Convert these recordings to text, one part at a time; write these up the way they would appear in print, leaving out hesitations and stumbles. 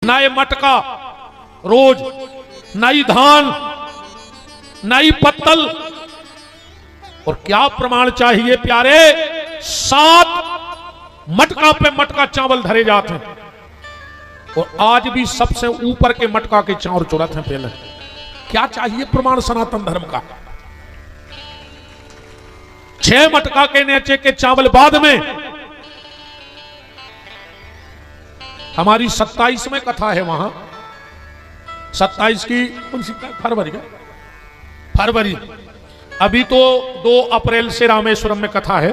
नए मटका रोज, नई धान, नई पत्तल। और क्या प्रमाण चाहिए प्यारे, 7 मटका पे मटका चावल धरे जाते हैं और आज भी सबसे ऊपर के मटका के चावल चुराते हैं पहले। क्या चाहिए प्रमाण सनातन धर्म का? 6 मटका के नीचे के चावल बाद में। हमारी 27 में कथा है वहां, 27 की कौन सी फरवरी का, फरवरी। अभी तो 2 अप्रैल से रामेश्वरम में कथा है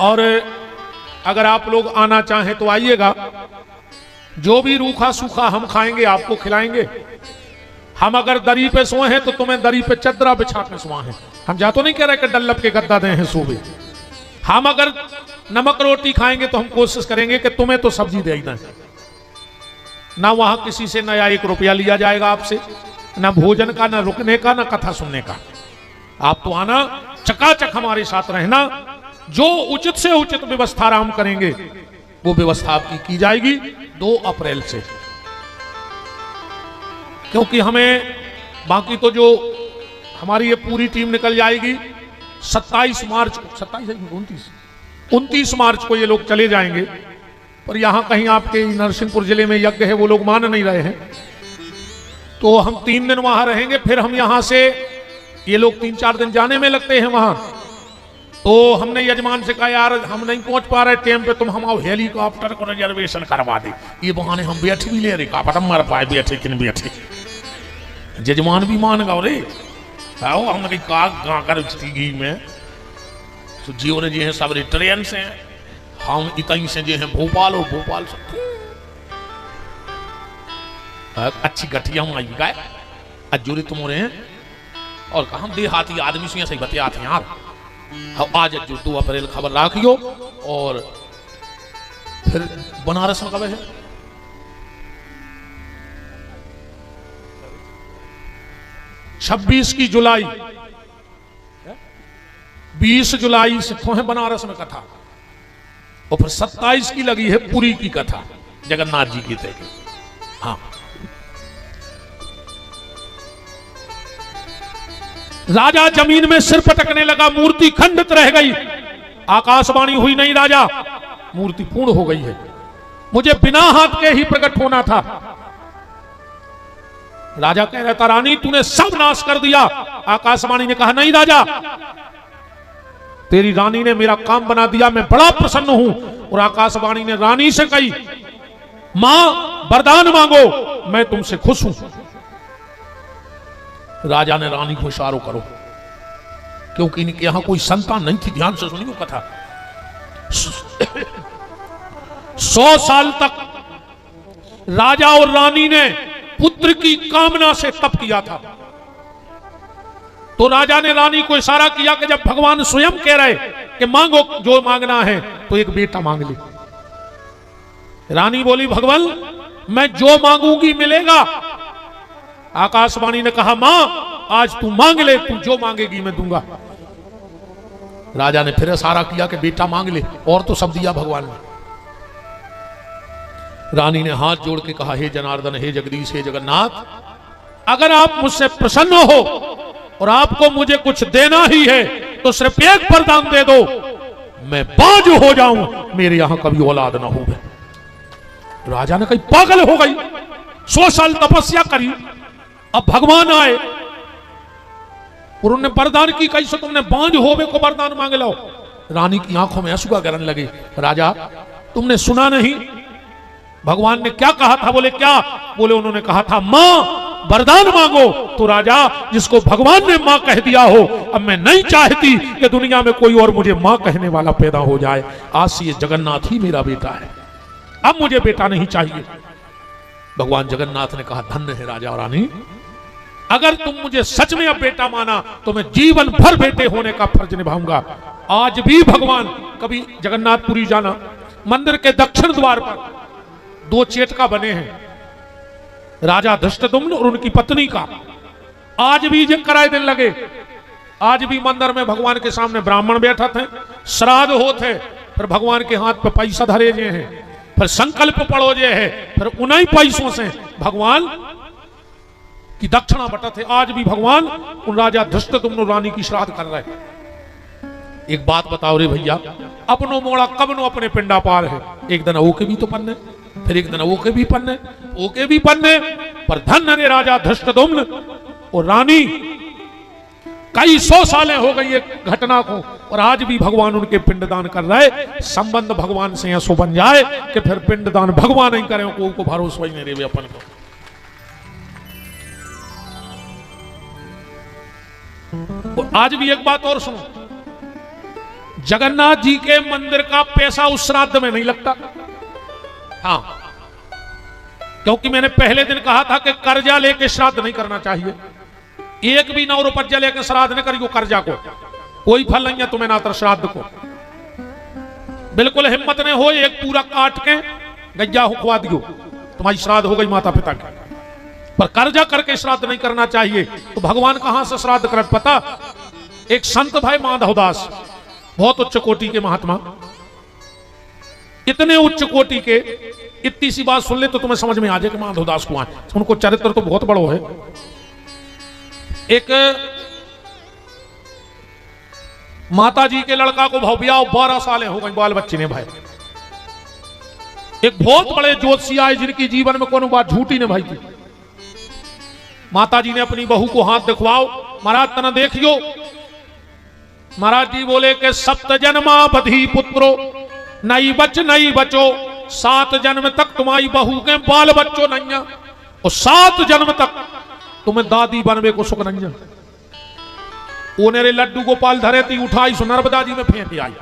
और अगर आप लोग आना चाहें तो आइएगा। जो भी रूखा सूखा हम खाएंगे आपको खिलाएंगे। हम अगर दरी पे सोए हैं तो तुम्हें दरी पे चदरा बिछा के सोए हैं। हम जा तो नहीं कह रहे कि डल्लब के गद्दा दे हैं सोबे। हम अगर नमक रोटी खाएंगे तो हम कोशिश करेंगे कि तुम्हें तो सब्जी दे ही ना। ना वहां किसी से नया 1 रुपया लिया जाएगा आपसे, ना भोजन का, ना रुकने का, ना कथा सुनने का। आप तो आना, चकाचक हमारे साथ रहना। जो उचित से उचित व्यवस्था आराम करेंगे वो व्यवस्था आपकी की जाएगी 2 अप्रैल से। क्योंकि हमें बाकी तो जो हमारी ये पूरी टीम निकल जाएगी 27 मार्च को, 29 मार्च को ये लोग चले जाएंगे। पर यहां कहीं आपके नरसिंहपुर जिले में यज्ञ है, वो लोग मान नहीं रहे हैं, तो हम 3 दिन वहां रहेंगे। फिर हम यहां से, ये लोग 3-4 दिन जाने में लगते हैं वहां, तो हमने यजमान से कहा यार हम नहीं पहुंच पा रहे टाइम पे, तुम हम आओ हेलीकॉप्टर को रिजर्वेशन करवा दे। ये बहाने हम बैठ भी ले रहे, का पता मर पाए बैठे कि नहीं बैठे। यजमान भी मान गए रे, आओ हमने कहा गा कर घी में तो जियो ने जी हैं सब ट्रेन से, हम इतनी से जो है भोपाल और भोपाल से अच्छी गठिया हम आई गए अजूरी तुम हो रहे हैं। और कहा हम देहाती आदमी से सही बतिया थे यार। आज जो 2 अप्रैल खबर रखियो। और फिर बनारस में कब है? 26 की जुलाई, 20 जुलाई से है बनारस में कथा। और फिर 27 की लगी है पुरी की कथा, जगन्नाथ जी की तय। हाँ, राजा जमीन में सिर पटकने लगा, मूर्ति खंडित रह गई। आकाशवाणी हुई नहीं राजा, मूर्ति पूर्ण हो गई है, मुझे बिना हाथ के ही प्रकट होना था। राजा कह रहा था रानी तूने सब नाश कर दिया। आकाशवाणी ने कहा नहीं राजा, तेरी रानी ने मेरा काम बना दिया, मैं बड़ा प्रसन्न हूं। और आकाशवाणी ने रानी से कही मां वरदान मांगो, मैं तुमसे खुश हूं। राजा ने रानी को इशारो करो, क्योंकि इनके यहां कोई संतान नहीं थी। ध्यान से सुनिए कथा। 100 साल तक राजा और रानी ने पुत्र की कामना से तप किया था। तो राजा ने रानी को इशारा किया कि जब भगवान स्वयं कह रहे कि मांगो जो मांगना है, तो एक बेटा मांग ले। रानी बोली भगवान मैं जो मांगूंगी मिलेगा। आकाशवाणी ने कहा मां आज तू मांग ले, तू जो मांगेगी मैं दूंगा। राजा ने फिर इशारा किया कि बेटा मांग ले, और तो सब दिया भगवान ने। रानी ने हाथ जोड़ के कहा हे जनार्दन, हे जगदीश, हे जगन्नाथ, अगर आप मुझसे प्रसन्न हो और आपको मुझे कुछ देना ही है तो सिर्फ एक वरदान दे दो, मैं बाज हो जाऊं, मेरे यहां कभी औलाद ना हो। राजा ने कही पागल हो गई, 100 साल तपस्या करी, अब भगवान आए और उन्होंने वरदान की, कैसे तुमने बांझ होवे को वरदान मांग लो। रानी की आंखों में आंसू गिरने लगे। राजा तुमने सुना नहीं भगवान ने क्या कहा था? बोले क्या? बोले उन्होंने कहा था मां वरदान मांगो। तो राजा जिसको भगवान ने मां कह दिया हो, अब मैं नहीं चाहती कि दुनिया में कोई और मुझे मां कहने वाला पैदा हो जाए। आज से ये जगन्नाथ ही मेरा बेटा है, अब मुझे बेटा नहीं चाहिए। भगवान जगन्नाथ ने कहा धन्य है राजा और रानी, अगर तुम मुझे सच में अब बेटा माना तो मैं जीवन भर बेटे होने का फर्ज निभाऊंगा। आज भी भगवान कभी जगन्नाथपुरी जाना, मंदिर के दक्षिण द्वार पर 2 चेटका बने हैं, राजा धृष्टद्युम्न और उनकी पत्नी का। आज भी जो कराए दिन लगे, आज भी मंदिर में भगवान के सामने ब्राह्मण बैठा थे, श्राद्ध होते, फिर भगवान के हाथ पे पैसा धरे जे हैं, फिर संकल्प पड़ो जे है, फिर उन्हीं पैसों से भगवान की दक्षिणा बटा थे। आज भी भगवान उन राजा धृष्टद्युम्न रानी की श्राद्ध कर रहे। एक बात बताओ रे भैया, अपनो मोड़ा कब नो अपने पिंडा पार है। एक दिन ओके भी तो पन्ने, फिर एक दिन ओके भी पन्ने, ओके भी पन्ने। पर धन्य रे राजा धृष्टद्युम्न और रानी, कई 100 सालें हो गई एक घटना को, और आज भी भगवान उनके पिंडदान कर रहे। संबंध भगवान से ऐसो बन जाए कि फिर पिंडदान भगवान नहीं करें, को भरोसा ही नहीं रे अपन को। आज भी एक बात और सुनो, जगन्नाथ जी के मंदिर का पैसा उस श्राद्ध में नहीं लगता। हाँ, क्योंकि मैंने पहले दिन कहा था कि कर्जा लेके श्राद्ध नहीं करना चाहिए। एक भी 9 रुपया लेके श्राद्ध नहीं करियो, कर्जा को कोई फल नहीं है तुम्हें ना तर श्राद्ध को। बिल्कुल हिम्मत नहीं हो, एक पूरा काट के गैया हुकवा दियो, तुम्हारी श्राद्ध हो गई माता पिता की। पर कर्जा करके श्राद्ध नहीं करना चाहिए। तो भगवान कहां से श्राद्ध कर पता? एक संत भाई माधवदास, बहुत उच्च कोटि के महात्मा, इतने उच्च कोटि के, इतनी सी बात सुन ले तो तुम्हें समझ में आ जाए कि माधवदास कौन है। उनको चरित्र तो बहुत बड़ो है। एक माता जी के लड़का को भव्या 12 सालें हो गई, बाल बच्चे ने भाई। एक बहुत बड़े ज्योतिषी आए जिनकी जीवन में कोनो बात झूठी ने भाई थी। माता जी ने अपनी बहू को हाथ दिखवाओ, महाराज तना देखियो। महाराज जी बोले कि 7 जन्मा बधी पुत्रो, नई बचो, 7 जन्म तक तुम्हारी बहू के बाल बच्चों नहीं, और 7 जन्म तक तुम्हें दादी बनवे को सुख नहीं। ओनेरे लड्डू गोपाल धरे थी, उठाई सो नर्मदा जी में फेंक आई।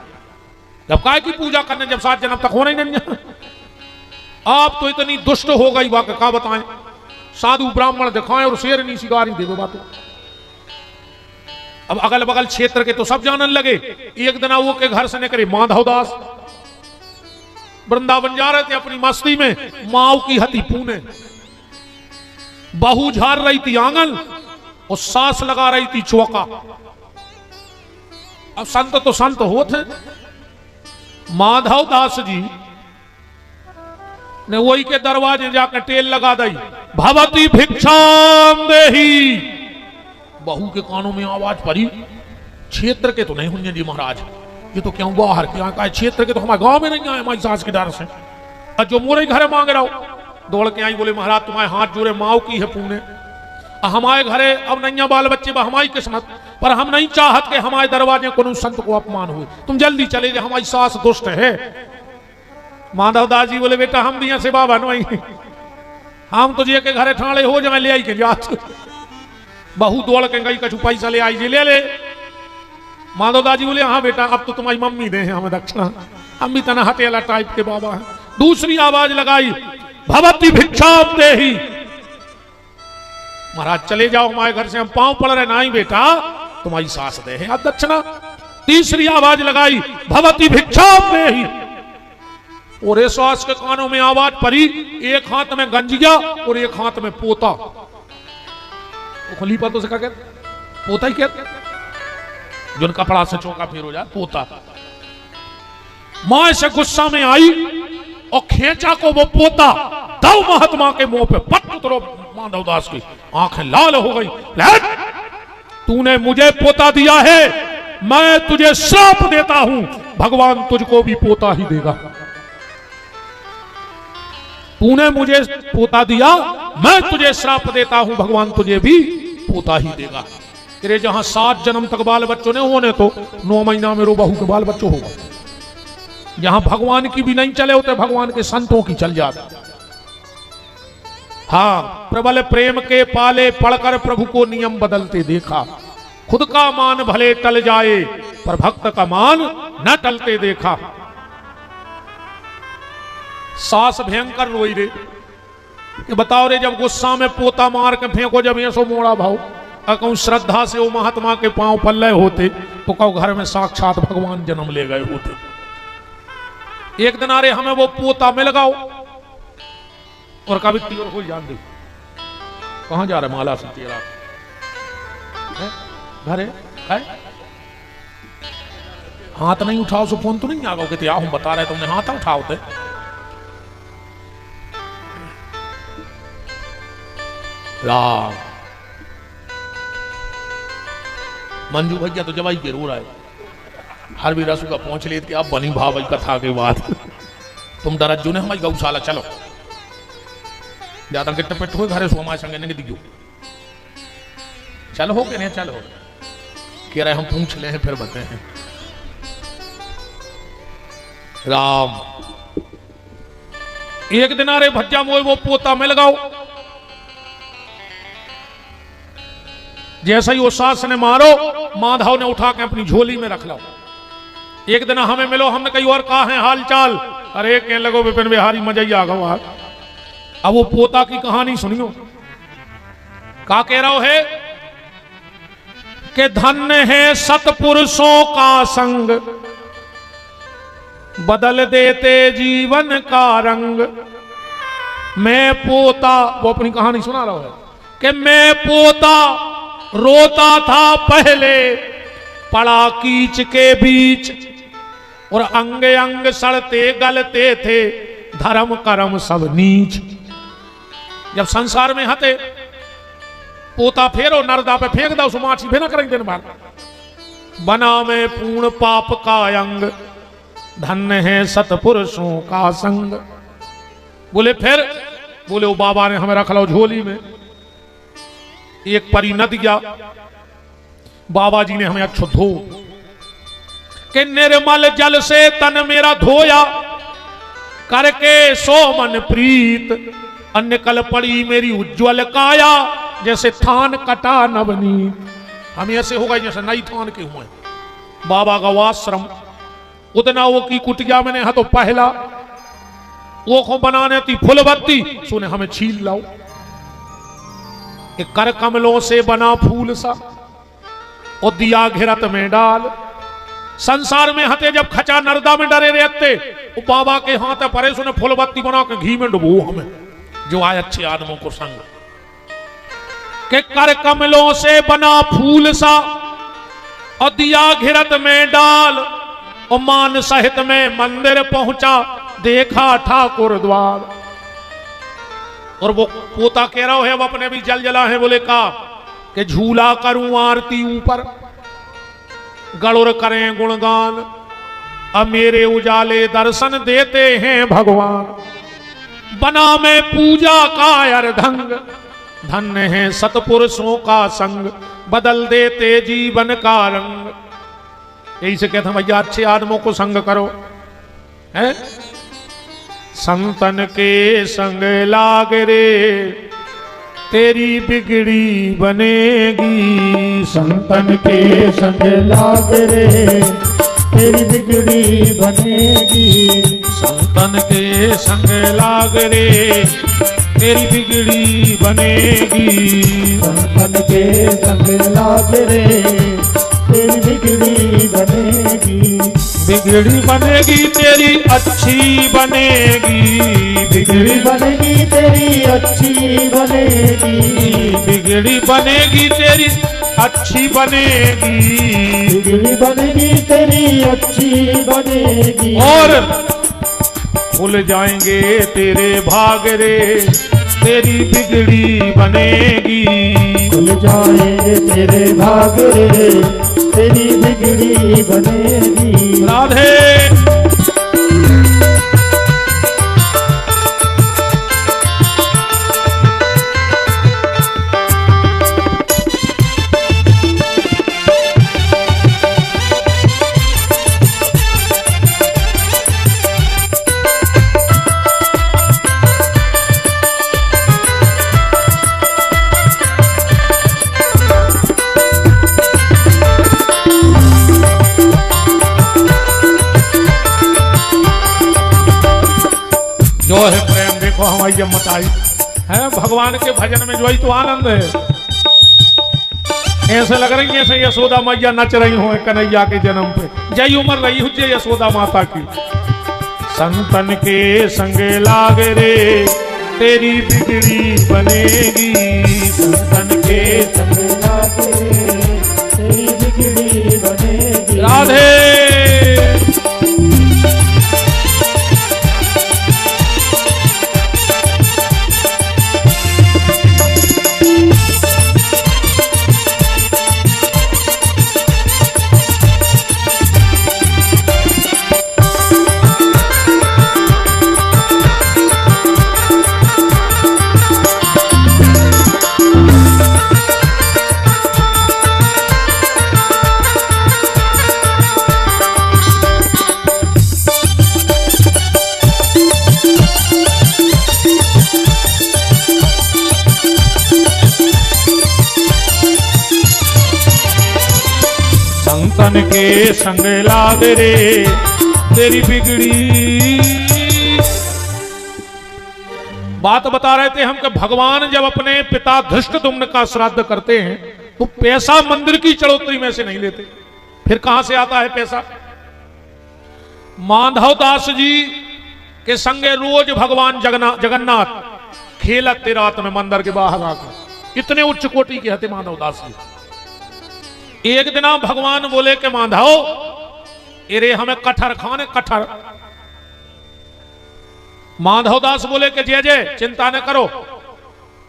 जब काय की पूजा करने, जब 7 जन्म तक होना ही नहीं। आप तो इतनी दुष्ट हो गई, वाकई का बताएं। साधु ब्राह्मण दिखाएं और शेरनी शिकारी देवे बातों। अब अगल बगल क्षेत्र के तो सब जानन लगे। एक दिन वो के घर से निकले माधवदास, वृंदावन जा रहे थे अपनी मस्ती में, माऊ की हती पूने, बहू झाड़ रही थी आंगन और सास लगा रही थी चौका। अब संत तो संत होते, माधवदास जी ने वही के दरवाजे जाकर टेल लगा दी, भवती भिक्षाम देही। बहू के कानों में आवाज पड़ी, क्षेत्र के तो नहीं होंगे जी महाराज, ये तो क्यों बाहर के यहाँ का क्षेत्र के तो हमारे गांव में नहीं आए, हमारी सास के डर से। और जो मोरे घरे मांग रहा हो, दौड़ के आई, बोले महाराज तुम्हारे हाथ जोड़े, माओ की है पुणे, हमारे घरे अब नैया बाल बच्चे हमारी किस्मत, पर हम नहीं चाहत के हमारे दरवाजे को संत को अपमान हुए, तुम जल्दी चले जाए, हमारी सास दुष्ट है। माधवदास जी बोले बेटा हम भी से बाबा नहीं, हम तो जे के घरे ठाणे हो जाए ले आई के जात। बहू दौड़ के गई, कछु पैसा ले आई जी, ले ले। माधवदास जी बोले हाँ बेटा अब तो तुम्हारी मम्मी दे हमें दक्षिणा, हम भी तना हटेला टाइप के बाबा है। दूसरी आवाज लगाई, भवती भिक्षाम देही। महाराज चले जाओ हमारे घर से, हम पांव पड़ रहे। नहीं बेटा तुम्हारी सास दे है अब दक्षिणा। तीसरी आवाज लगाई, भवती भिक्षाम देही। और इस सास के कानों में आवाज पड़ी, एक हाथ में गंजिया और एक हाथ में पोता। खुली पर तो क्या कहते, पोता ही कहते, जो कपड़ा से चौका फेर हो जाए, पोता। मां से गुस्सा में आई और खेचा को वो पोता दव महात्मा के मुंह पे पट उतरो। माधवदास की आंखें लाल हो गई, तूने मुझे पोता दिया है, मैं तुझे श्राप देता हूं, भगवान तुझको भी पोता ही देगा। तूने मुझे पोता दिया, मैं तुझे श्राप देता हूं, भगवान तुझे भी पोता ही देगा। तेरे जहां 7 जन्म तक बाल बच्चों ने होने, तो 9 महीना में रो बहू के बाल बच्चों होगा। यहां भगवान की भी नहीं चले होते, भगवान के संतों की चल जाते। हाँ, प्रबल प्रेम के पाले पढ़कर प्रभु को नियम बदलते देखा, खुद का मान भले टल जाए पर भक्त का मान न टलते देखा। सास भयंकर रोई रे कि बताओ रे, जब गुस्सा में पोता मार के फेंको, जब ये सो मोड़ा भाव, कहूं श्रद्धा से वो महात्मा के पांव पल्ले होते तो कहूं घर में साक्षात भगवान जन्म ले गए होते। एक दिन अरे हमें वो पोता मिल गओ, और कभी तीर हो जान दे, कहां जा रहे माला से तेरा घरे है? हाथ नहीं उठाओ सो फोन तो नहीं आ गए, हूं बता रहे तुमने हाथ उठाओ थे। राम। मंजू भैया तो जवाई के रो रहा है, हर भी रसू का पहुंच लेते कि अब बनी भाव कथा के बाद तुम डरज्जू ने हमारी गौशाला चलो ज्यादा गिट्ट पिट हुए घरे सो हमारे संगे नहीं दिखो चलो हो के नहीं चलो कह रहे हम पूछ ले हैं फिर बते हैं। राम एक दिन अरे भज्जा मोए वो पोता में लगाओ, जैसा ही वो सास ने मारो माधव ने उठा के अपनी झोली में रख लो। एक दिन हमें मिलो, हमने कहीं और कहा है हाल चाल, अरे कहने लगो विपिन बिहारी मजा ही आ गया। अब वो पोता की कहानी सुनियो, का कह रहा है कि धन्य है सतपुरुषों का संग, बदल देते जीवन का रंग। मैं पोता, वो अपनी कहानी सुना रहा है कि मैं पोता रोता था पहले, पड़ा कीच के बीच, और अंग अंग सड़ते गलते थे, धर्म कर्म सब नीच। जब संसार में हते पोता फेरो नरदा पे फेंक दो, सुमाची भी ना करेंगे दिन भर। बना में पूर्ण पाप का अंग, धन्य है सतपुरुषों का संग। बोले फिर, बोले वो बाबा ने हमें रख लो झोली में। एक परिणत गया, बाबा जी ने हमें अच्छो धो कि निर्मल जल से तन मेरा धोया, करके सो मन प्रीत, अन्य कल पड़ी मेरी उज्ज्वल काया, जैसे थान कटा नवनीत। हम ऐसे हो गए जैसे नई थान के हुए। बाबा का आश्रम उतना वो की कुटिया मैंने हा तो पहला वो को बनाने थी फुलबत्ती, सुने हमें छील लाओ। एक कर कमलों से बना फूल सा, और दिया घिरत में डाल। संसार में हते जब खचा नरदा में डरे रहते, वो बाबा के हाथ परे सुने फुलबत्ती बना के घी में डुबो हमें, जो आए अच्छे आदमों को संग। के कर कमलों से बना फूल सा, और दिया घिरत में डाल, और मान सहित में मंदिर पहुंचा, देखा ठाकुर द्वार। और वो पोता कह रहा है, वो अपने भी जल जला है। बोले का कि झूला करूं आरती ऊपर, गणुर करें गुणगान, अब मेरे उजाले दर्शन देते हैं भगवान। बना में पूजा का अर्धंग, धन्य है सतपुरुषों का संग, बदल देते जीवन का रंग। यही से कहते हैं भैया अच्छे आदमों को संग करो, है संतन के संग लाग रे, तेरी बिगड़ी बनेगी। संतन के संग लाग रे, तेरी बिगड़ी बनेगी। संतन के संग लाग रे, तेरी बिगड़ी बनेगी। संतन के संग लाग रे, तेरी बिगड़ी बनेगी। बिगड़ी बनेगी तेरी अच्छी बनेगी। बिगड़ी बनेगी तेरी अच्छी बनेगी। बिगड़ी बनेगी तेरी अच्छी बनेगी। बिगड़ी बनेगी तेरी अच्छी बनेगी। और भूल जाएंगे तेरे भाग रे, तेरी बिगड़ी बनेगी। खुल जाएंगे तेरे भाग रे, तेरी बिगड़ी बनेगी। राधे जो है प्रेम देखो हमारी जब मताई है भगवान के भजन में जो ही तो आनंद है। ऐसे लग रही है ऐसे यशोदा मैया नच रही हो कन्हैया के जन्म पे, जय उम्र रही हो जय यशोदा माता की। संतन के संग लाग रे, तेरी बिगड़ी बनेगी। संतन के संग लाग रे, तेरी बिगड़ी बनेगी। राधे बन के संग लाद रे तेरी बिगड़ी। बात बता रहे थे हम कि भगवान जब अपने पिता धृष्टद्युम्न का श्राद्ध करते हैं तो पैसा मंदिर की चढ़ोतरी में से नहीं लेते, फिर कहां से आता है पैसा? माधव दास जी के संगे रोज भगवान जगन्नाथ खेलते रात में मंदिर के बाहर आकर। इतने उच्च कोटि के हते माधव दास जी। एक दिन भगवान बोले कि माधव अरे हमें कटहर खाने, कटहर। माधव दास बोले कि जय जय चिंता न करो,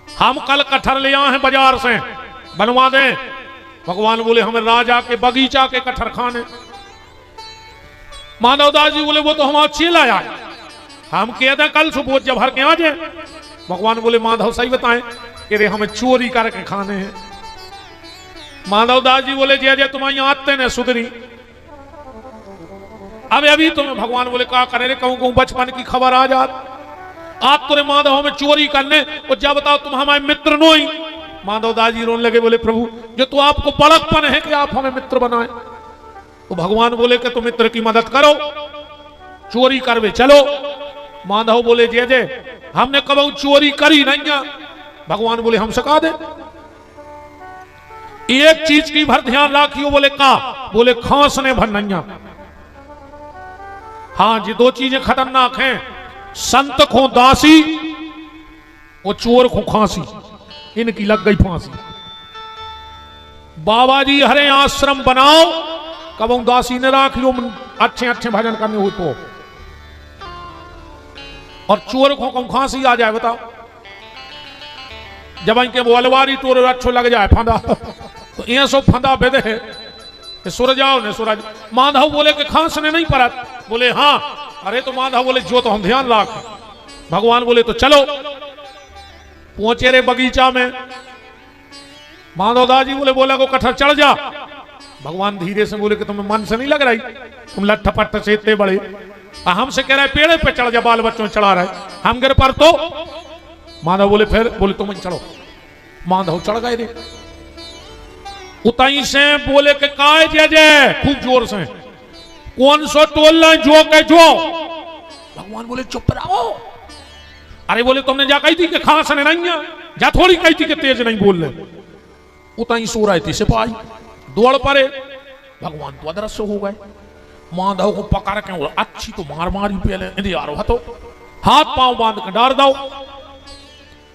हम कल कटहर ले आए हैं बाजार से, बनवा दें। भगवान बोले हमें राजा के बगीचा के कटहर खाने। माधव दास जी बोले वो तो हमारा चेला आया, हम कहते हैं कल सुबह जब भर के आ जाए। भगवान बोले माधव सही बताएं, अरे हमें चोरी करके खाने हैं। माधव दास जी बोले जय जय तुम्हारी आते ने सुधरी, अब अभी तुम्हें भगवान बोले क्या करे रे, कहूं बचपन की खबर आ जात, आज तुरे माधव हमें चोरी करने और जब बताओ तुम हमारे मित्र नोई। माधव दास जी रोने लगे, बोले प्रभु जो तो आपको बड़कपन है कि आप हमें मित्र बनाए। तो भगवान बोले कि तुम मित्र की मदद करो, चोरी करवे चलो। माधव बोले जय जय हमने कब चोरी करी नहीं। भगवान बोले हम सिखा दे, एक चीज की भर ध्यान रखियो। बोले का? बोले खांसने भर नहीं। हाँ जी दो चीजें खतरनाक हैं, संत को दासी और चोर को खांसी, इनकी लग गई फांसी। बाबा जी हरे आश्रम बनाओ, कब दासी ने राखियो, अच्छे अच्छे भजन करने हो तो। और चोर को कम खांसी आ जाए बताओ, जब इनके वो अलवारी टोर अच्छो लग जाए फंदा, तो ये सब फंदा बेदे है सुर जाओ ने सूरज। माधव बोले कि खांसने नहीं परत। बोले हाँ। अरे तो माधव बोले जो तो हम ध्यान रख। भगवान बोले तो चलो। पहुंचे रे बगीचा में, माधव दास जी बोले बोला को कटहर चढ़ जा। भगवान धीरे से बोले कि तुम्हें मन से नहीं लग रही, तुम लट्ठपट्ट से इतने बड़े, हमसे कह रहे पेड़े पे चढ़ जा, बाल बच्चों चढ़ा रहे, हम गिर पर तो। माधव बोले फिर, बोले तुम चढ़ो। माधव चढ़ गए रे। उताई से बोले कि काय जय जय, खूब जोर से, कौन सो टोल जो के जो। भगवान बोले चुप रहो। अरे बोले तुमने जा कही थी कि खांसने नहीं है, जा थोड़ी कही थी कि तेज नहीं बोल रहे। उताई सो रहे थे सिपाही, दौड़ पड़े। भगवान तो अदृश्य हो गए। माधव को पकड़ के अच्छी तो मार मारी पहले यार हो, हाथ पांव बांध के डाल दो।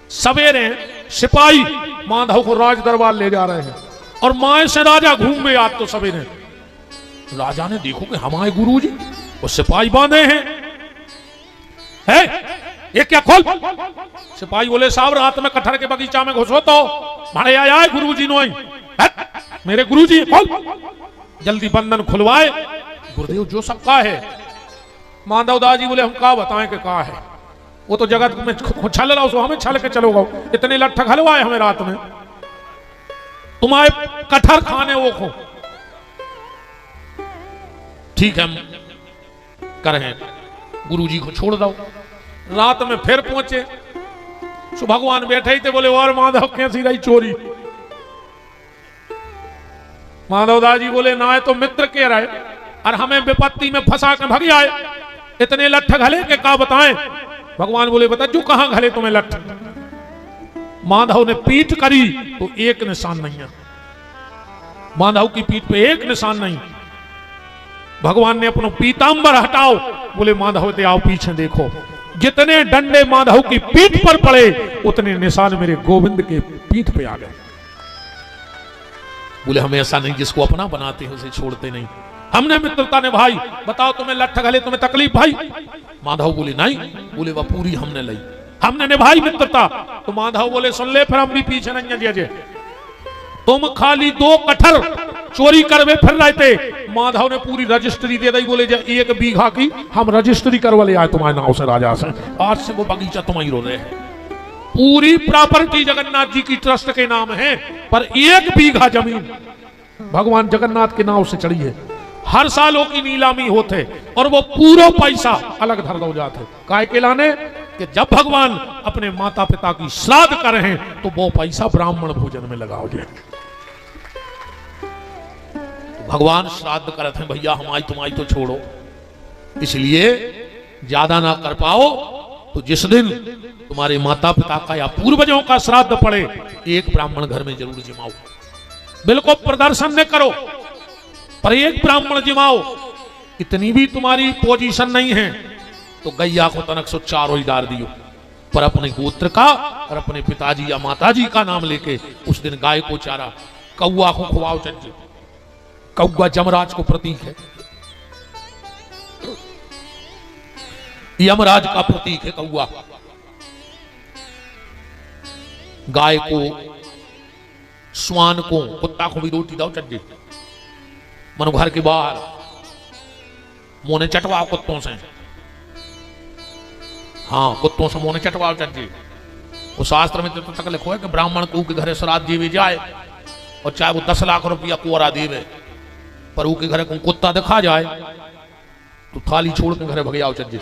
सवेरे सिपाही माधव को राज दरबार ले जा रहे हैं और माए से राजा घूम में आज तो सवेरे राजा ने देखो कि हमारे गुरुजी वो सिपाही बांधे हैं। है ये क्या? खोल। सिपाही बोले साहब रात में कटहर के बगीचा में घुसो तो मारे आए गुरुजी नोई, मेरे गुरुजी। खोल, जल्दी बंधन खुलवाए। गुरुदेव जो सबका है। माधव दास जी बोले हम का बताएं कि का है, वो तो जगत में छल रहा, सो हमें छल के चलोगा। इतने लट्ठ खलवाए हमें रात में, तुम्हारे कटहर खाने वो खो। ठीक है करें, गुरुजी को छोड़ दो। रात में फिर पहुंचे, सो भगवान बैठे ही थे। बोले और माधव कैसी रही चोरी? माधव दास जी बोले ना है तो मित्र कह रहे और हमें विपत्ति में फंसा के भग आए, इतने लट्ठ घले के का बताएं। भगवान बोले बता जो कहां घले तुम्हें लट्ठ। माधव ने पीठ करी तो एक निशान नहीं है, माधव की पीठ पे एक निशान नहीं। भगवान ने अपना पीतांबर हटाओ, बोले माधव ते आओ पीछे देखो। जितने डंडे माधव की पीठ पर पड़े उतने निशान मेरे गोविंद के पीठ पे आ गए। बोले हम ऐसा नहीं जिसको अपना बनाते हैं उसे छोड़ते नहीं, हमने मित्रता ने भाई। बताओ तुम्हें लट्ठ घले, तुम्हें तकलीफ भाई? माधव बोले नहीं। बोले वह पूरी हमने ली, हमने निभाई मित्रता। तो माधव बोले सुन ले फिर हम भी पीछे नहीं जजे, तुम खाली 2 कटहर चोरी करवे फिर रहे थे। माधव ने पूरी रजिस्ट्री दे दी। बोले 1 बीघा की हम रजिस्ट्री करवा ले आए तुम्हारे नाव से राजा से, आज से वो बगीचा तुम्हारी रो रहे हैं। पूरी प्रॉपर्टी जगन्नाथ जी की ट्रस्ट के नाम है, पर 1 बीघा जमीन भगवान जगन्नाथ के नाव से चढ़ी है। हर सालों की नीलामी होते और वो पूरा पैसा अलग धर दो जाते। काय के लाने कि जब भगवान अपने माता पिता की श्राद्ध कर रहे हैं तो वो पैसा ब्राह्मण भोजन में लगाओ जाए। भगवान श्राद्ध करते हैं, भैया हमारी तुम्हारी तो छोड़ो, इसलिए ज्यादा ना कर पाओ तो जिस दिन तुम्हारे माता पिता का या पूर्वजों का श्राद्ध पड़े, एक ब्राह्मण घर में जरूर जिमाओ। बिल्कुल प्रदर्शन न करो, पर एक ब्राह्मण जिमाओ। इतनी भी तुम्हारी पोजीशन नहीं है तो गैया को तनक सो चारों ही डाल दियो, पर अपने गोत्र का और अपने पिताजी या माताजी का नाम लेके उस दिन गाय को चारा, कौआ को खुआओ। चज्जे कौआ जमराज को प्रतीक है, यमराज का प्रतीक है कौआ। गाय को, श्वान को, कुत्ता को भी रोटी दो चज्जे। मनो घर के बाहर मोने चटवाओ कुत्तों से, हाँ कुत्तों से मोने चटवाओ चज्जे। वो शास्त्र में तो तक लिखो है कि ब्राह्मण को के घरे श्राद्ध जीवे जाए और चाहे वो 10 लाख रुपया कोरा देवे, पर वो के घरे को कुत्ता दिखा जाए तो थाली छोड़ के घरे भग जाओ चज्जे,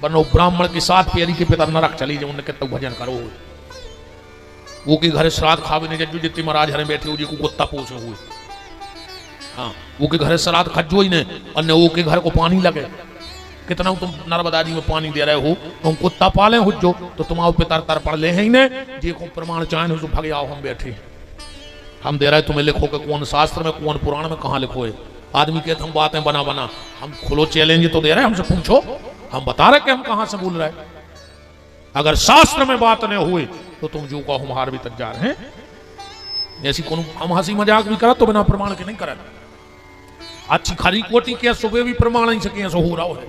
वरना ब्राह्मण के साथ पेरी के पिता नरक चली जाए। उन्हें कहते भजन करो, वो के घरे श्राद्ध खावे ने जज्जू जितनी महाराज हरे बैठे हो जी को कुत्ता पोसे हुए, हाँ वो के घरे श्राद्ध खज्जो ही ने, और वो के घर को पानी लगे। कितना तुम नर्मदा जी में पानी दे रहे हो, तुम कुत्ता पाले हो जो तो तुम्हारे पिता तर पड़ ले हैं ही ने जी को प्रमाण चाहे तो भग जाओ, हम बैठे हम दे रहे तुम्हें लिखो कि कौन शास्त्र में कौन पुराण में कहाँ लिखो है। आदमी कहते हम बातें बना बना, हम खुलो चैलेंज तो दे रहे हैं, हमसे पूछो, हम बता रहे कि हम कहां से बोल रहे हैं। अगर शास्त्र में बात नहीं हुई तो तुम जो को हम हार भी तक जा रहे हैं। ऐसी कौन हम हंसी मजाक भी करा तो बिना प्रमाण के नहीं करा। अच्छी खरी कोटी के सुबह भी प्रमाण नहीं सके ऐसा हो रहा है,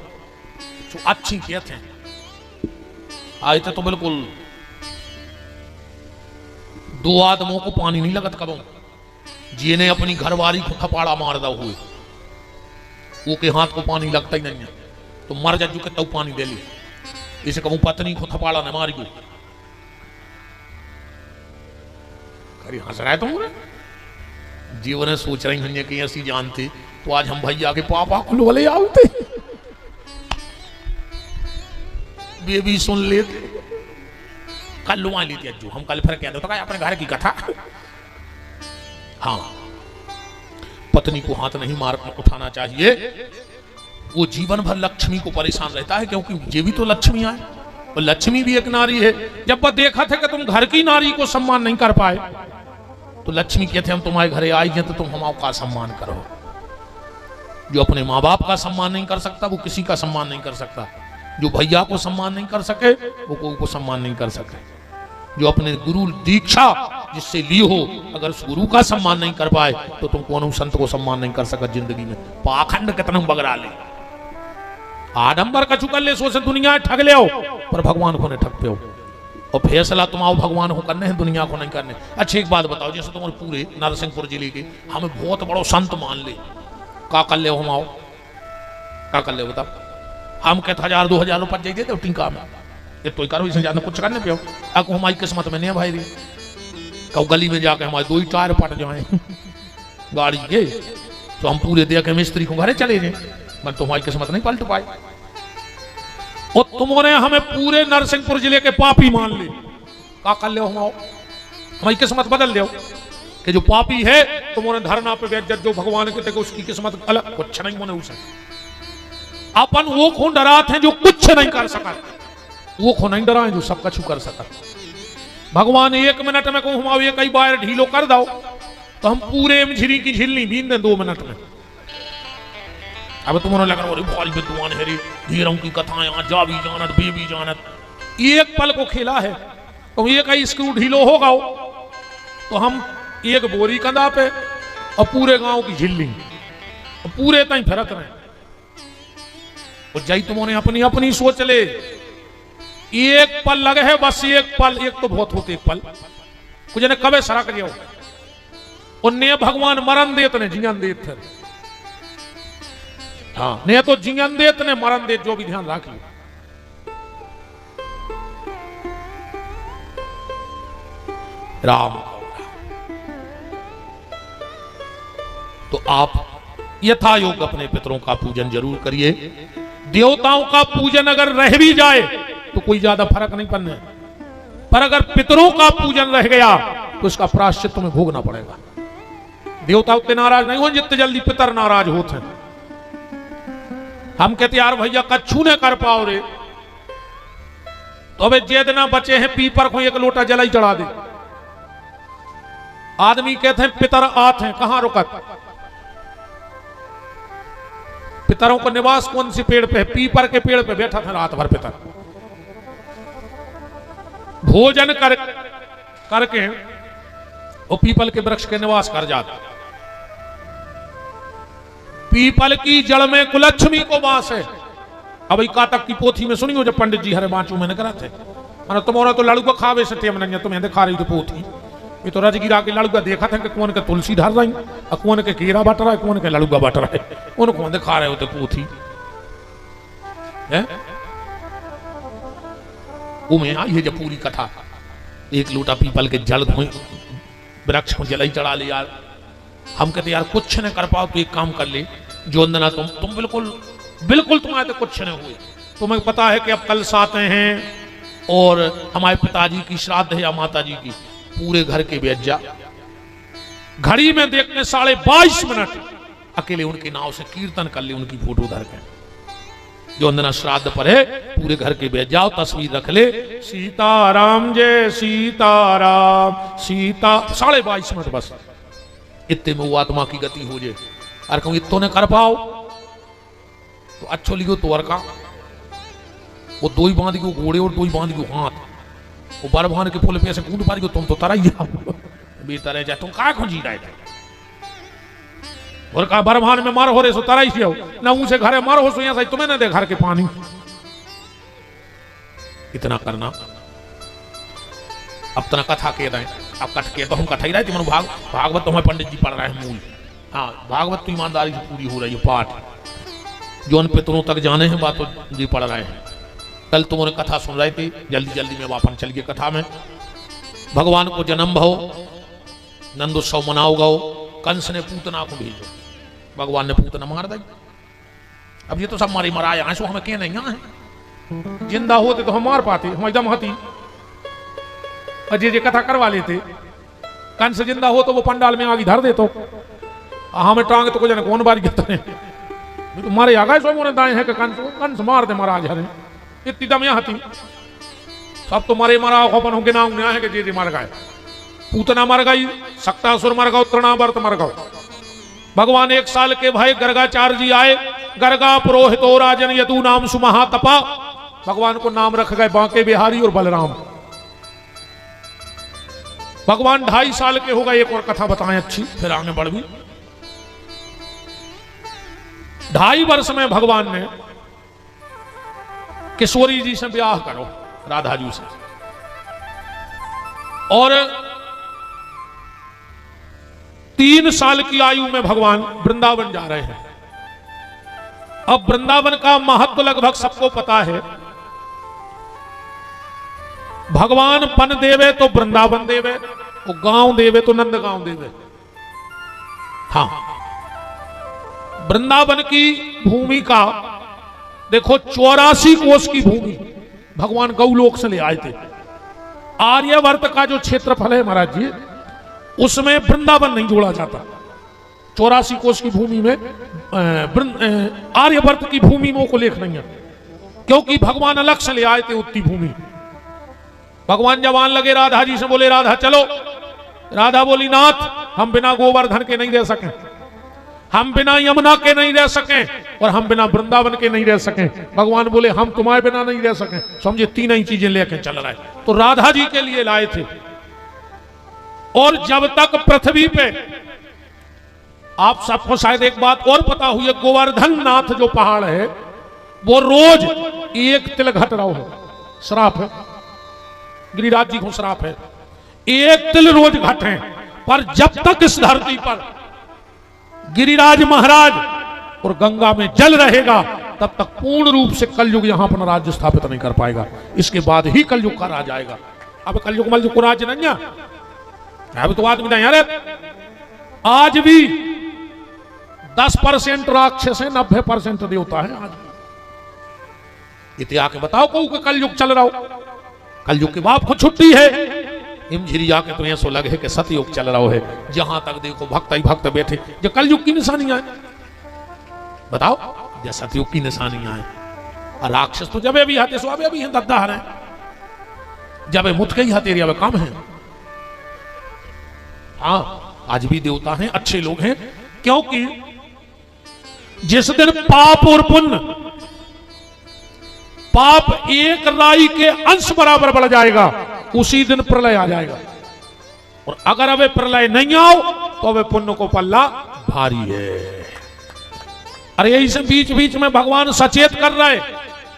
तो अच्छी कहते हैं। आज तो बिल्कुल 2 आदमों को पानी नहीं लगत कबो, जिन्हें अपनी घरवाली को थपाड़ा मार दा हुए, वो के हाथ को पानी लगता ही नहीं है तो मर जा के तब पानी दे ली। इसे कहूं पत्नी को थपाड़ा न मारी गई, खरी हंस रहा है तुम जीवन सोच रही हैं कि ऐसी जानते तो आज हम भैया के पापा को बोले आते बेबी सुन लेते। कल लुआ लेती अज्जू, हम कल फिर कह दो तो अपने घर की कथा। हाँ पत्नी को हाथ नहीं मार उठाना चाहिए, वो जीवन भर लक्ष्मी को परेशान रहता है, क्योंकि ये भी तो लक्ष्मी आए और लक्ष्मी भी एक नारी है। जब वह देखा था कि तुम घर की नारी को सम्मान नहीं कर पाए तो लक्ष्मी कहते हम तुम्हारे घरे आई हैं तो तुम हमारा का सम्मान करो। जो अपने माँ बाप का सम्मान नहीं कर सकता वो किसी का सम्मान नहीं कर सकता। जो भैया को सम्मान नहीं कर सके वो कोई को सम्मान नहीं कर सके। जो अपने गुरु दीक्षा जिससे ली हो अगर उस गुरु का सम्मान नहीं कर पाए तो तुम कौन संत को सम्मान नहीं कर सका जिंदगी में। पाखंड कितना बगरा ले, आडंबर का चुकर ले, सोचे दुनिया ठग ले आओ पर भगवान को नहीं ठग पे हो। और फैसला तुम आओ भगवान को करने हैं, दुनिया को नहीं करने। अच्छा एक बात बताओ, जैसे तुम्हारे पूरे नरसिंहपुर जिले के हमें बहुत बड़ो संत मान ले, का कर ले हम आओ, का कर ले बताओ। हम कहते 1000-2000 रुपये दे देते टीका में, ये तो करो इससे ज्यादा कुछ करने पे हो। अब हमारी किस्मत में नहीं है भाई री, कब गली में जाके हमारे 2 ही टायर पट जाए गाड़ी के तो हम पूरे दे के मिस्त्री को घरे चले जाए, मगर तुम्हारी किस्मत नहीं पलट पाई। और तुमने हमें पूरे नरसिंहपुर जिले के पापी मान ले, का कर ले हम आओ, हमारी किस्मत बदल दो कि जो पापी है तुमने धरना पे बैठ जो भगवान के तक उसकी किस्मत अलग कुछ नहीं होने उसे। अपन वो को डराते हैं जो कुछ नहीं कर सका, वो को नहीं डराए जो सब कुछ कर सका। भगवान 1 मिनट में कहूं हम ये कई बार ढीलो कर दो तो हम पूरे झिरी की झिल्ली बीन दें 2 मिनट में। अब तुम्हारा लग रहा है विद्वान है रे, धीरों की कथाएं आज जा भी जानत बे भी जानत। एक पल को खेला है तो ये कई स्क्रू ढीलो होगा तो हम एक बोरी कंधा पे और पूरे गांव की झिल्ली और पूरे तई फिरत रहे। और जय तुमने अपनी अपनी सोच ले, एक पल लगे है बस, एक पल, एक तो बहुत होते एक पल कुछ ने कबे सरा करियो। उन्हें भगवान मरण देत ने जीवन देत थे, हाँ ने तो जीवन देत ने मरण देत, जो भी ध्यान रखिए। राम तो आप यथा योग अपने पितरों का पूजन जरूर करिए। देवताओं का पूजन अगर रह भी जाए तो कोई ज्यादा फर्क नहीं पड़ने, पर अगर पितरों का पूजन रह गया तो उसका प्रायश्चित तुम्हें भोगना पड़ेगा। देवता उतने नाराज नहीं हो जितने जल्दी पितर नाराज होते हैं। हम कहते यार भैया कच्छू ने कर पाओ रे, तो अबे जे दिन बचे हैं पीपर को एक लोटा जलाई चढ़ा दे। आदमी कहते हैं पितर आते हैं, कहां रुकत? पितरों का निवास कौन सी पेड़ पे है? पीपर के पेड़ पे बैठा था रात भर पितर, भोजन करके वो पीपल के वृक्ष के निवास कर जाता। पीपल की जड़ में कुलक्ष्मी को वास है। अब कातक की पोथी में सुनियो जब पंडित जी हरे बांचू मैंने करा थे, तुम्हारा तो लड़ू का खावे से नहीं, तुम्हें दिखा रही थी पोथी, ये तो रजगिरा के लड़ू का देखा था कि कौन के तुलसी धर रही और कौन के केरा बट रहा है, कौन के लड़ू का बट रहा है, उनको दिखा रहे होते पोथी है। उमें आई है जब पूरी कथा, एक लोटा पीपल के जड़ धोई वृक्ष को जलाई चढ़ा ले यार। हम कहते यार कुछ न कर पाओ तो एक काम कर ले, जो अंदना तुम बिल्कुल तुम्हारे तो कुछ नहीं हुए। तुम्हें पता है कि अब कल साते हैं और हमारे पिताजी की श्राद्ध है या माता जी की, पूरे घर के बेच जा, घड़ी में देखने 22.5 मिनट अकेले उनके नाव से कीर्तन कर ले, उनकी फोटो धर के, जो अंदना श्राद्ध पर है पूरे घर के बेच जाओ, तस्वीर रख ले, सीताराम जय सीताराम सीता, 22.5 मिनट बस, इतने में वो आत्मा की गति हो जाए। अरे कहूँ इतो ने कर पाओ तो अच्छो लिखो तो का वो दो ही बांध गो घोड़े और दो ही बांध गो हाथ, वो बर भान के फूल पे ऐसे कूद पारी, तुम तो तरा ही जाओ बेतर है, तुम का खुजी रहे और कहा बर भान में मार हो रहे सो तरा ही जाओ ना, उनसे घरे मार हो सो यहाँ सही तुम्हें ना दे घर के पानी। इतना करना। अब तना कथा कह रहे हैं, अब कथ के तो हम कथा ही रहे थे, भागवत तुम्हें पंडित जी पढ़ रहे हैं मूल। हाँ भागवत तो ईमानदारी से पूरी हो रही है, पाठ जो उन पितरों तक जाने हैं बात तो जी पढ़ रहे हैं। कल तुमने कथा सुन रहे थे, जल्दी जल्दी में वापस चल गए कथा में। भगवान को जन्म भो, नंदोत्सव मनाओ गो, कंस ने पूतना को भेजो, भगवान ने पूतना मार दी। अब ये तो सब मारी मराए हैं, सो हमें क्या नहीं है, जिंदा होते तो हम मार पाते, हम एकदम हती अजय कथा करवा लेते। कंस जिंदा हो तो वो पंडाल में आगे धर दे, तो हमें टांग तो को कौन बारी कहते हैं मारे आ गए सो मोने दाएं है कि कंस मार दे महाराज हरे, इतनी दम यहाँ थी, सब तो मरे मरा अपन के नाम है कि जे मर गए, पूतना मर गई, सक्तासुर मर गए, तृणावर्त मर गए। भगवान 1 साल के भाई गर्गाचार्य जी आए, गर्गा पुरोहितो राजन यदु नाम सुमहातपा, भगवान को नाम रख गए बांके बिहारी और बलराम। भगवान 2.5 साल के हो गए। एक और कथा बताएं अच्छी, फिर आगे बढ़ भी। 2.5 वर्ष में भगवान ने किशोरी जी से ब्याह करो, राधा जी से, और 3 साल की आयु में भगवान वृंदावन जा रहे हैं। अब वृंदावन का महत्व लगभग सबको पता है। भगवान पन देवे तो वृंदावन देवे, वो गांव देवे तो नंद गांव देवे। हाँ, वृंदावन की भूमि का देखो 84 कोस की भूमि भगवान गौलोक से ले आए थे। आर्यवर्त का जो क्षेत्रफल है महाराज जी, उसमें वृंदावन नहीं जोड़ा जाता। 84 कोस की भूमि में आर्यवर्त की भूमि में को लेख नहीं है, क्योंकि भगवान अलग से ले आए थे उतनी भूमि। भगवान जवान लगे राधा जी से, बोले राधा चलो। राधा बोली नाथ, हम बिना गोवर्धन के नहीं रह सके, हम बिना यमुना के नहीं रह सके, और हम बिना वृंदावन के नहीं रह सके। भगवान बोले हम तुम्हारे बिना नहीं रह सके। समझे, 3 ही चीजें लेके चल रहा है। तो राधा जी के लिए लाए थे। और जब तक पृथ्वी पे, आप सबको शायद एक बात और पता हुई है, गोवर्धन नाथ जो पहाड़ है वो रोज 1 तिल घट रहा है, श्राप है, गिरिराज जी को श्राप है, 1 तिल रोज घटे। पर जब तक इस धरती पर गिरिराज महाराज और गंगा में जल रहेगा, तब तक पूर्ण रूप से कलयुग यहां पर राज्य स्थापित नहीं कर पाएगा। इसके बाद ही कलयुग का राज आएगा। अब कलयुग मलयुग को राज्य नहीं है, अब तो आदमी नहीं यार। आज भी 10% राक्षस है, 90% देवता है। आज इतिहास के बताओ को कलयुग चल रहा हो, कलयुग के बाप को छुट्टी है, इम झिरिया के तो ऐसो लगे कि सतयुग चल रहा है, जहां तक देखो भक्त ही भक्त बैठे। जो कलयुग की निशानियां है, बताओ, जो सतयुग की निशानियां है। और राक्षस तो जब भी आते सो अबे भी दद्दा है, जब मुठ के ही हतेरी अब कम है। हाँ, आज भी देवता हैं, अच्छे लोग हैं, क्योंकि जिस दिन पाप और पुण्य, पाप एक राई के अंश बराबर बढ़ जाएगा, उसी दिन प्रलय आ जाएगा। और अगर अबे प्रलय नहीं आओ तो अबे पुण्य को पल्ला भारी है। अरे यही से बीच बीच में भगवान सचेत कर रहे,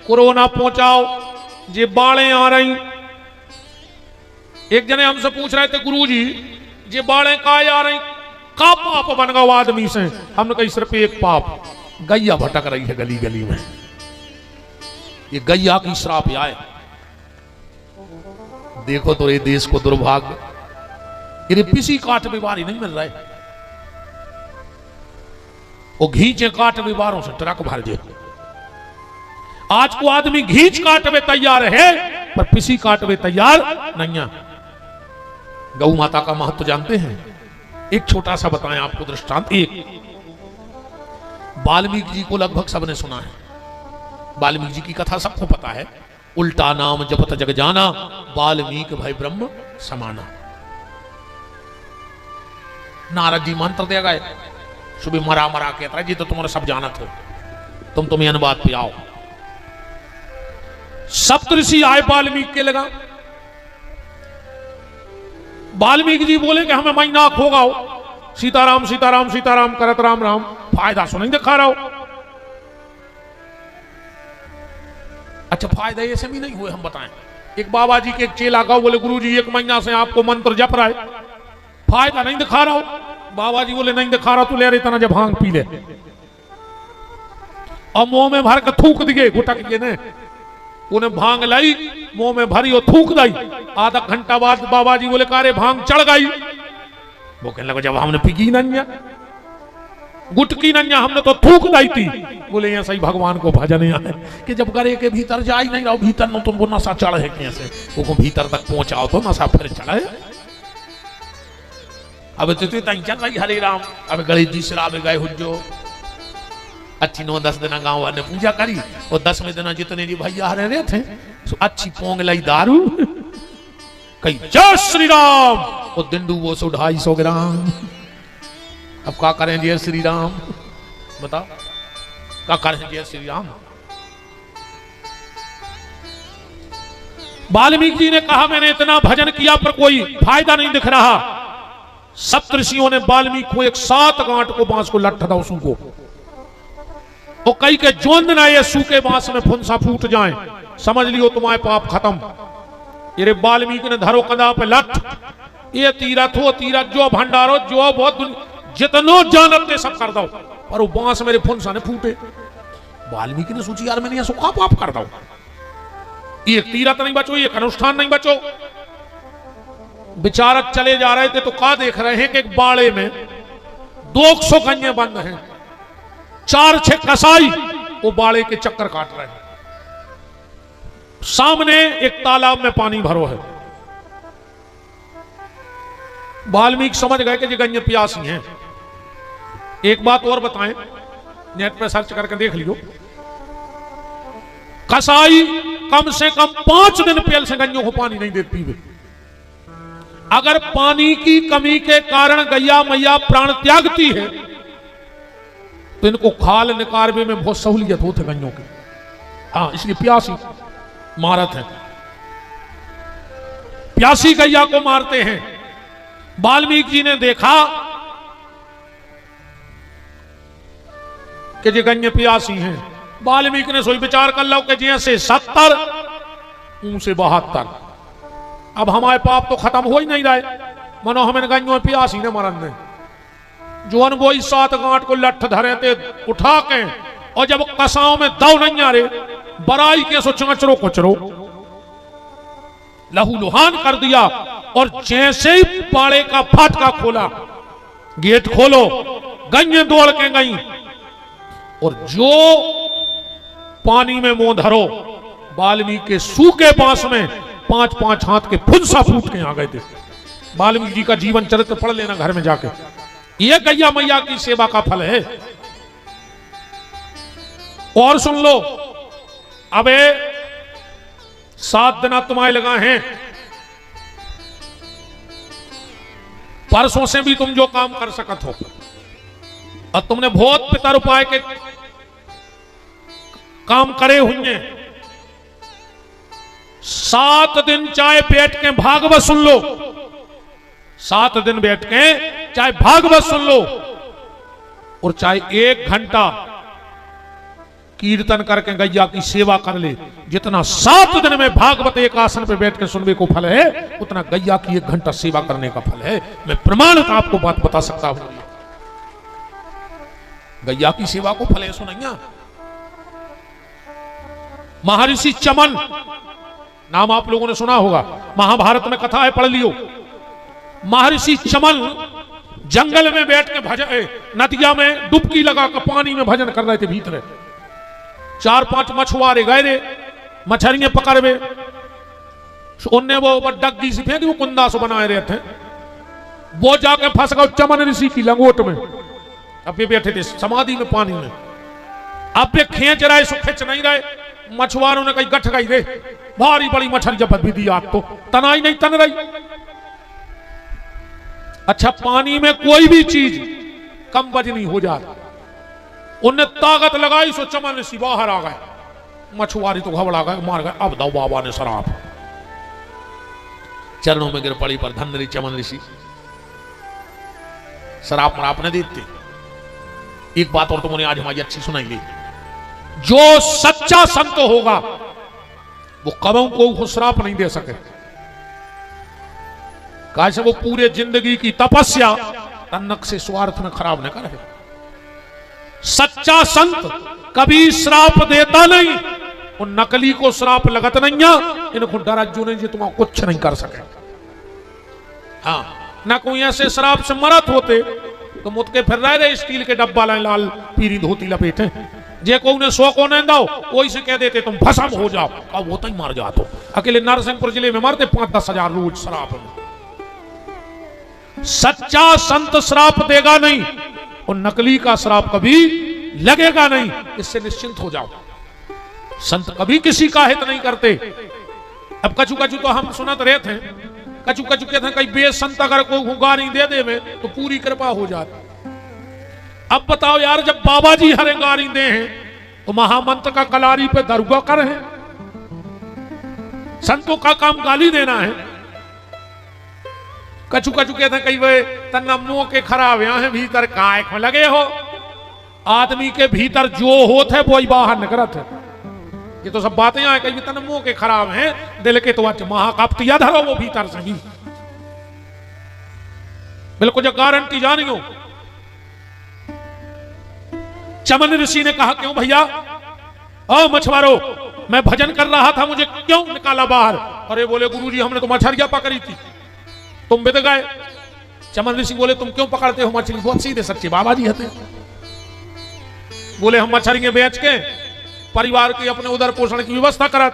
कोरोना पहुंचाओ, ये बाढ़ें आ रही। एक जने हमसे पूछ रहे थे, गुरुजी ये बाढ़ें काहे आ रही, का पाप बन गया आदमी से? हमने कही सिर्फ एक पाप, गैया भटक रही है गली गली में, ये गैया की श्राप आए। देखो तो ये देश को दुर्भाग्य, ये किसी काट बीमारी नहीं मिल रहा है। वो घींचे काट बीमारों से ट्रक भर दे। आज को आदमी घींच काटवे तैयार है, पर पिसी काटवे तैयार नहीं है। गौ माता का महत्व जानते हैं? एक छोटा सा बताएं आपको दृष्टांत। एक वाल्मीकि जी को लगभग सबने सुना है, वाल्मीकि जी की कथा सबको पता है। उल्टा नाम जपत जग जाना, वाल्मीकि भय ब्रह्म समाना। नारद जी मंत्र दे गए, सुबह मरा मरा कहता है जी तो तुम्हारा सब जानत हो, तुम तुम्हें अनुवाद पे आओ। सप्तऋषि आए वाल्मीकि के लगा। वाल्मीकि जी बोले कि हमें महीना खोगाओ, सीताराम सीताराम सीताराम करत राम राम, फायदा सुनाई दिखा रहा हो। अच्छा, फायदा ऐसे भी नहीं हुए, हम बताएं। एक बाबा जी के एक चेला का बोले, गुरु जी 1 महीना से आपको मंत्र जप रहा है, फायदा नहीं दिखा रहा हो। बाबा जी बोले नहीं दिखा रहा, तू ले रही तना जब भांग पी ले। और मुंह में भर के थूक दिए, घुटक दिए ने, उन्हें भांग लाई, मुंह में भरी और थूक दी। आधा घंटा बाद बाबा जी बोले, कारे भांग चढ़ गई। वो कहने लगा, जब हमने पीकी नहीं, गुटकी नहीं, हमने तो थूक दी थी। बोले यहाँ सही भगवान को भजन है कि जब गले के भीतर जा ही नहीं रहो, भीतर न तुमको नशा चढ़े कैसे, वो भीतर तक पहुंचाओ तो नशा फिर चढ़े। अब तो चल रही हरे राम, अब गणेश जी शराब गए हुजो। अच्छी 9-10 दिन गांव वाले पूजा करी, और 10वें दिन जितने जी भैया हरे रहे थे, अच्छी पोंग लाई दारू, कही जय श्री राम, और दिंडू वो 250 ग्राम। अब क्या करें जय श्री राम, बताओ क्या करें जय श्री राम। वाल्मीकि जी ने कहा, मैंने इतना भजन किया पर कोई फायदा नहीं दिख रहा। सप्तऋषियों ने वाल्मीकि को एक 7 गांठ को बांस को लट्ठ था उसको, वो कई के जोन ना ये सूखे बांस में फुंसा फूट जाए, समझ लियो तुम्हारे पाप खत्म। ये वाल्मीकि ने धरो कंधा पे लठ, ये तीरथ हो तीरथ, जो भंडारो जो बहुत जितनो जानते सब कर दो, पर वो बांस मेरे फुंसा ने फूटे। वाल्मीकि ने सोची, यार मैंने सुखा पाप कर दो, एक तीरथ नहीं बचो, एक अनुष्ठान नहीं बचो। विचारक चले जा रहे थे तो क्या देख रहे हैं कि एक बाड़े में 200 गन्ने बंद हैं, 4-6 कसाई वो बाड़े के चक्कर काट रहे हैं। सामने एक तालाब में पानी भरो है। वाल्मीकि समझ गए कि ये गन्ने प्यासी हैं। एक बात और बताएं, नेट पे सर्च करके देख लियो, कसाई कम से कम 5 दिन पहल से गन्नों को पानी नहीं देती वे। अगर पानी की कमी के कारण गैया मैया प्राण त्यागती है तो इनको खाल निकालने में बहुत सहूलियत होती है गन्नों की। हाँ, इसलिए प्यासी मारत है, प्यासी गैया को मारते हैं। वाल्मीकि जी ने देखा कि ये गन्ने प्यासी हैं। वाल्मीकि ने सोच विचार कर लो कि जैसे 70 उनसे 72, अब हमारे पाप तो खत्म हो ही नहीं रहे, मनो हमें गन्नों प्यासी ने मरन ने। जोन वो 7 गांठ को लठ धरे थे उठा के, और जब कसाओं में दौ नहीं आ रहे, बराई के सो चाचरो कुचरो लहू लुहान कर दिया। और जैसे ही पाड़े का फाटका खोला, गेट खोलो, गन्ने दौड़ के गई, और जो पानी में मुंह धरो, वाल्मीकि के सूखे बांस में 5-5 हाथ के फुंसा फूट के आ गए थे। वाल्मीकि जी का जीवन चरित्र पढ़ लेना घर में जाके, ये गैया मैया की सेवा का फल है। और सुन लो, अबे 7 दिन तुम्हारे लगा हैं, परसों से भी तुम जो काम कर सकत हो, और तुमने बहुत पितर उपाय के काम करे हुए हैं। 7 दिन चाहे बैठ के भागवत सुन लो, 7 दिन बैठ के चाहे भागवत सुन लो, और चाहे 1 घंटा कीर्तन करके गैया की सेवा कर ले। जितना 7 दिन में भागवत एक आसन पे बैठ के सुनने को फल है, उतना गैया की 1 घंटा सेवा करने का फल है। मैं प्रमाणित आपको बात बता सकता हूं, गैया की सेवा को फल है। सुनैया महर्षि चमन नाम आप लोगों ने सुना होगा, महाभारत में कथा है, पढ़ लियो। महर्षि चमन जंगल में बैठ के भजन, नदिया में डुबकी लगा कर पानी में भजन कर रहे थे। भीतर 4-5 मछुआरे गए रे मछलियां पकड़वे, उनने वो डग्गी से फेंकी, वो कुंदा से बनाए रहे थे, वो जाके फंस गए चमन ऋषि की लंगोट में। अब ये बैठे थे समाधि में पानी में, अब ये खींच रहे सो खींच नहीं रहे। मछुआरों ने कही गठ गई रे, भारी बड़ी मछली जब भी दी आप तो तनाई नहीं तन रही। अच्छा, पानी में कोई भी चीज कम वजनी हो जाती, उनने ताकत लगाई सो चमन ऋषि बाहर आ गए। मछुआरी तो घबरा गए, मार गए। अब दो बाबा ने शराब चरणों में गिर पड़ी पर धन ऋषि चमन ऋषि शराब मराब ने देते। एक बात और तुमने आज हमारी अच्छी सुनाई, जो सच्चा संत होगा वो कबों को श्राप नहीं दे सके। कैसे वो पूरे जिंदगी की तपस्या तन्नक से स्वार्थ में खराब न करे। सच्चा संत कभी श्राप देता नहीं, और नकली को श्राप लगत नहीं है। इनको डरा जो नहीं जी तुम कुछ नहीं कर सके। हाँ, ना कोई ऐसे श्राप से मरत होते तो मुझ के फिर रहे स्टील के डब्बा लाए, लाल पीरी धोती लपेटे, जे को उन्हें 100 को नहीं दो, वही से कह देते तुम भस्म हो जाओ, अब वो तो ही मार जाते। अकेले नरसिंहपुर जिले में मरते 5-10 हजार रोज श्राप में। सच्चा संत श्राप देगा नहीं, और नकली का श्राप कभी लगेगा नहीं, इससे निश्चिंत हो जाओ। संत कभी किसी का हित नहीं करते। अब कछु कछु तो हम सुनत रहे थे, कछु कछु कहते हैं कई बे संत अगर कोई गारी दे दे में तो पूरी कृपा हो जाती। अब बताओ यार, जब बाबा जी हरे गारी दे हैं तो महामंत्र का कलारी पे दरुगा कर है। संतों का काम गाली देना है। कछु कछु कहते हैं कई वे तन्ना मुंह के खराब यहाँ है, भीतर काय में लगे हो। आदमी के भीतर जो होत है वो ही बाहर निकलत है। ये तो सब बातें हैं, कई तन मुंह के खराब हैं, दिल के तो अच्छे महाकाप्तिया धरो वो भीतर से भी। बिल्कुल जो गारंटी जानियो। चमन ऋषि ने कहा क्यों भैया, ओ मछुआरो, मैं भजन कर रहा था, मुझे क्यों निकाला बाहर? अरे बोले गुरुजी हमने तो मछलियां पकड़ी थी, तुम बिद गए। चमन ऋषि बोले तुम क्यों पकड़ते हो मछली? बहुत सीधे सच्चे बाबा जी हते। बोले हम मछलियां बेच के परिवार की अपने उदर पोषण की व्यवस्था करत।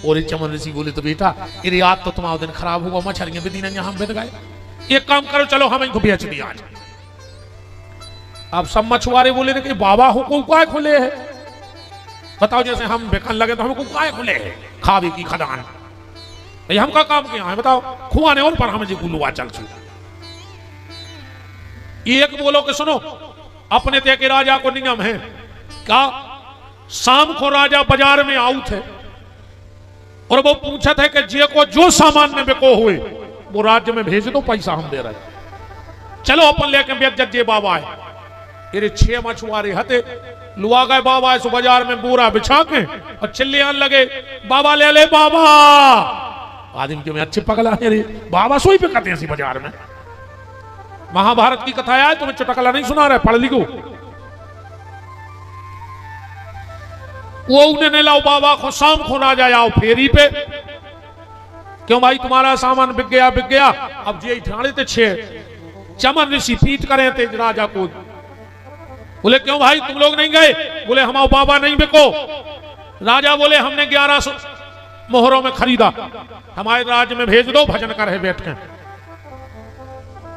और चमन ऋषि बोले तो बेटा ये रात तो तुम्हारा दिन खराब हुआ, मछलियां बिदी नहीं, हम बिद गए। एक काम करो, चलो हम इनको बेच दिया आज। अब सब मछुआरे बोले कि बाबा हो को काय खुले है, बताओ जैसे हम बेकन लगे तो हमको काय खुले है, खावे की खदान हमका काम किया है, बताओ खुआने और पर हमें जी गुलुआ चल छू। एक बोलो कि सुनो, अपने ते के राजा को नियम है क्या, शाम को राजा बाजार में आऊ थे और वो पूछा था कि जे को जो सामान में बिको हुए वो राज्य में भेज दो, पैसा हम दे रहे। चलो अपन लेके बेच जे बाबा है। ये 6 मछुआरे हते लुआ गए बाबा है, सो बाजार में बोरा बिछा के और चिल्ले आने लगे, बाबा ले ले बाबा। आदमी के में अच्छे पगला है रे, बाबा सोई पे कहते हैं बाजार में। महाभारत की कथा है, तुम्हें चुटकला नहीं सुना रहे, पढ़ लिखो। वो उन्हें लाओ बाबा को, शाम को ना जाए आओ फेरी पे। क्यों भाई तुम्हारा सामान बिक गया बिक गया। अब जे ठाणे थे 6 चमन ऋषि पीट करे थे राजा को। बोले क्यों भाई तुम लोग नहीं गए? बोले हमारा बाबा नहीं बिको। राजा बोले हमने 1100 मोहरों में खरीदा, हमारे राज्य में भेज दो, भजन कर है बैठ के।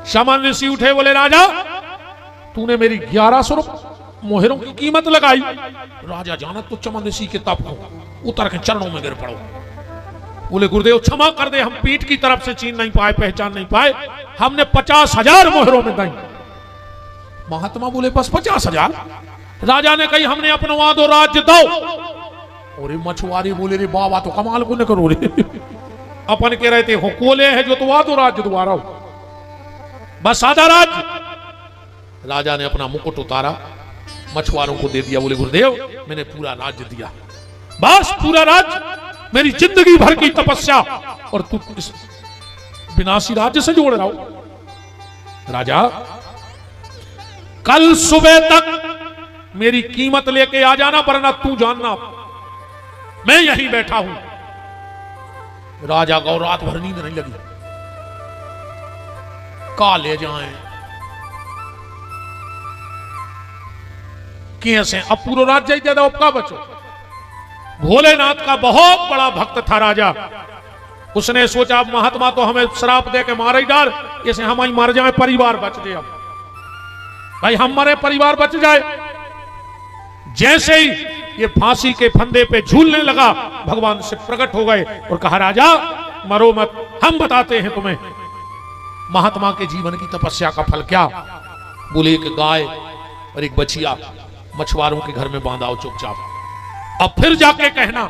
शमन ऋषि उठे, बोले राजा तूने मेरी 1100 मोहरों की कीमत लगाई। राजा जाना तो चमन ऋषि के तप को, उतर के चरणों में गिर पड़ो। बोले गुरुदेव क्षमा कर दे, हम पीठ की तरफ से चीन नहीं पाए, पहचान नहीं पाए, हमने 50,000 मोहरों में दी। महात्मा बोले बस 50,000? राजा ने कही हमने अपनवा दो, राज्य दो। और मछुआरे बोले रे बाबा तो कमाल को न करो रे, अपन के रहते हो कोले है जो तो दो राज्य दोबारा हो, बस आधा राज्य। राजा ने अपना मुकुट उतारा, मछुआरों को दे दिया। बोले गुरुदेव मैंने पूरा राज्य दिया, बस पूरा राज्य, मेरी जिंदगी भर की तपस्या और तू इस विनाशी राज्य से जोड़ रहा हो। राजा कल सुबह तक मेरी कीमत लेके आ जाना, वरना तू जानना मैं यहीं बैठा हूं। राजा को रात भर नींद नहीं लगी, का ले जाएं कैसे, अब पूरा राज्य ही दे दो, अब का बचो। भोलेनाथ का बहुत बड़ा भक्त था राजा, उसने सोचा महात्मा तो हमें श्राप दे के मार ही डाल, इसे हम ही मर जाए, परिवार बच जाए। अब भाई हम मरे, परिवार बच जाए। जैसे ही ये फांसी के फंदे पे झूलने लगा, भगवान से प्रकट हो गए और कहा राजा मरो मत, हम बताते हैं तुम्हें महात्मा के जीवन की तपस्या का फल क्या। बोले एक गाय और एक बछिया मछुआरों के घर में बांधाओ चुपचाप, अब फिर जाके कहना